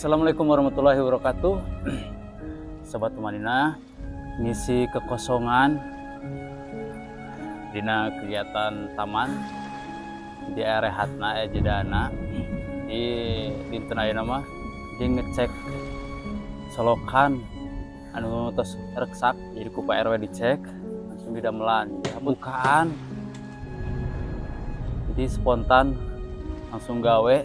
Assalamualaikum warahmatullahi wabarakatuh. Sobat Tumanina, ngisi kekosongan dina kegiatan taman di rehatna jedana di dinten ayeuna mah di ngecek solokan anu tos reksak, jadi ku Pak RW dicek langsung didamelan bukaan, jadi spontan langsung gawe,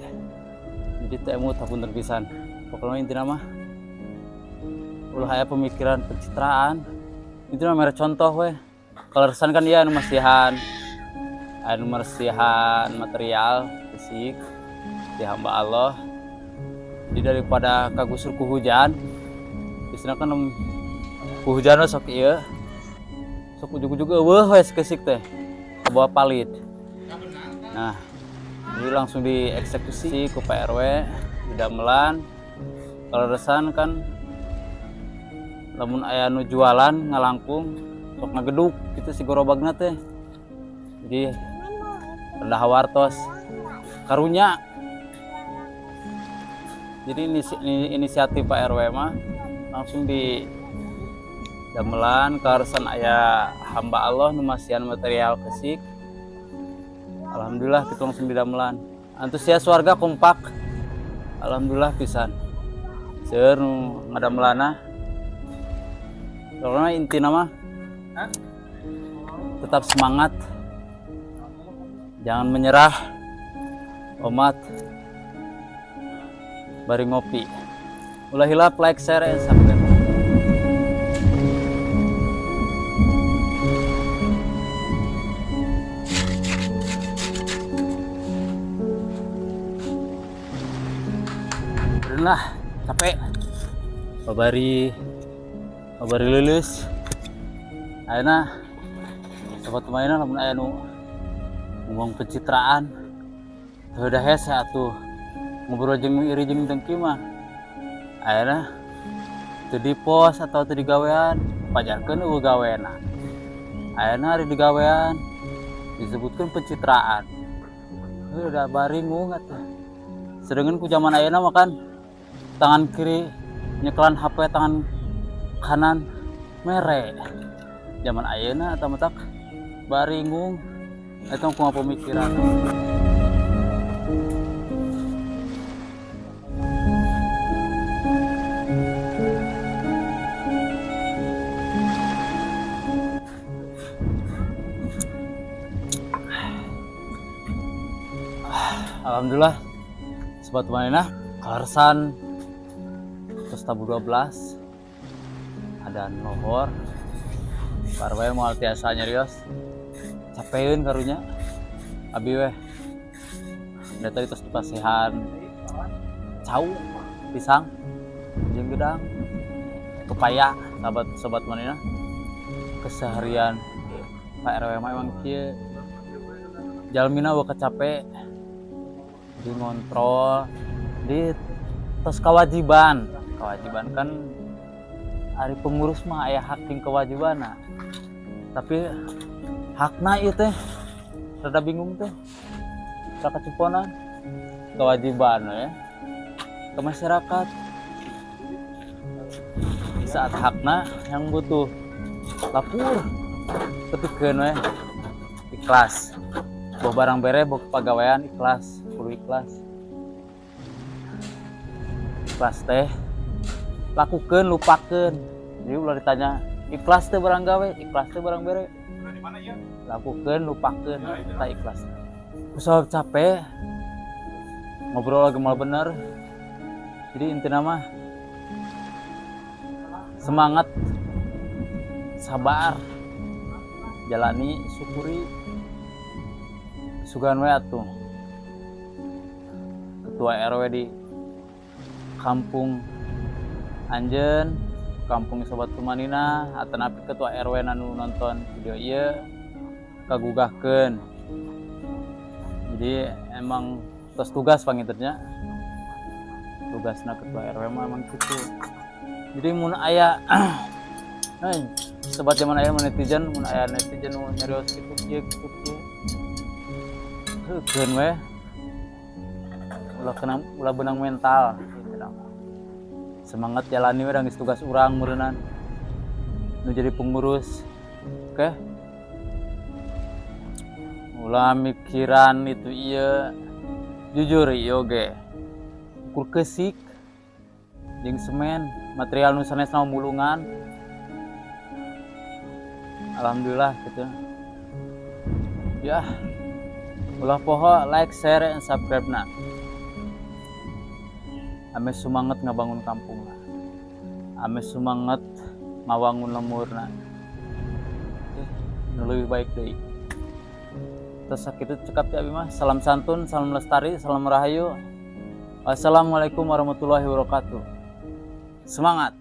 jadi temu tapun terpisan. Pokoknya intinya mah ulah aya pemikiran pencitraan, itu mere contoh weh. Kalau resan kan dia anu marsihan material fisik di hamba Allah, jadi daripada kagusur ku hujan, biasanya kan ku hujan sok ieu sok ujug-ujug eueuh we kesik teh bawa palit. Nah, jadi langsung dieksekusi ku Pak RW didamelan. Kalau resan kan lamun aya nu jualan ngalangkung sok ngageduk gitu si gorobagna teh, jadi rendah wartos karunya. Jadi inisiatif Pak RW mah langsung di damelan karesan aya hamba Allah nu masihan material kesik. Alhamdulillah kita langsung didamelan. Antusias warga kompak. Alhamdulillah pisan. Seueur nu ngadamelana. Pokoknya intina mah tetap semangat. Jangan menyerah. Omat bari ngopi. Ulah hilap, like, share, and subscribe. Lah capek babari lulus ayeuna sobat mainan lamun aya nu ngomong pencitraan udah hese atuh ngobrol jeung iri jeung dengki mah ayeuna teu di pos atau teu di gawean pajarkeun eueuh gaweana. Ayeuna ari di gawean disebutkeun pencitraan udah baringung atuh. Sedangkan ku zaman ayeuna mah kan tangan kiri nyekelan HP, tangan kanan mere. Zaman ayeuna eta mah tak baringung eta kumaha pemikiran. Alhamdulillah sobat Tumanina kalersan terus tabu 12 ada nohor parwe moal tiasa nyarios capeun karunya abi weh da tadi tos dipasihan cau pisang jeung gedang kepaya. Sobat Tumanina keseharian Pak RW mah emang kieu jalmina we capek di ngontrol di tos kewajiban kan hari pengurus mah aya hak jeung kewajibanna, tapi hakna ieu teh rada bingung teh sakacuponan kewajiban ya ke masyarakat. Di saat hakna yang butuh lapur kepikeun we ikhlas, boh barang bere boh pagawean ikhlas, kudu ikhlas teh lakukan lupakan. Jadi ulah ditanya ikhlas teh barang gawe, ikhlas teh barang bere, lakukan lupakan tak ikhlas. Usah capek ngobrol lagi mal bener. Jadi intinya mah semangat, sabar, jalani, syukuri, sugan we atuh. Ketua RW di Kampung Anjeun, Kampung Sobat Tumanina, atanapi ketua RW nanu nonton video ieu kagugahkeun. Jadi emang tos tugas panginternya, tugasna ketua RW mah emang kitu. Jadi mun aya sobat zaman aya netizen, mun aya netizen nu nyarios kitu kieu heukeun we ulah benang mental. semangat jalani we geus tugas urang meureunnan nu jadi pengurus. Oke, ulah mikiran itu iya jujur ieu ge ukur keusik jeung semen material nu sanesna mulungan. Alhamdulillah gitu ya. Ulah poho like, share, and subscribe na. Ame semangat ngabangun kampung na. Ame semangat ngabangun lemurna. Nu leuwih baik deui. Terus sakitu cekap ti abi mah. Salam santun, salam lestari, salam rahayu. Wassalamualaikum warahmatullahi wabarakatuh. Semangat.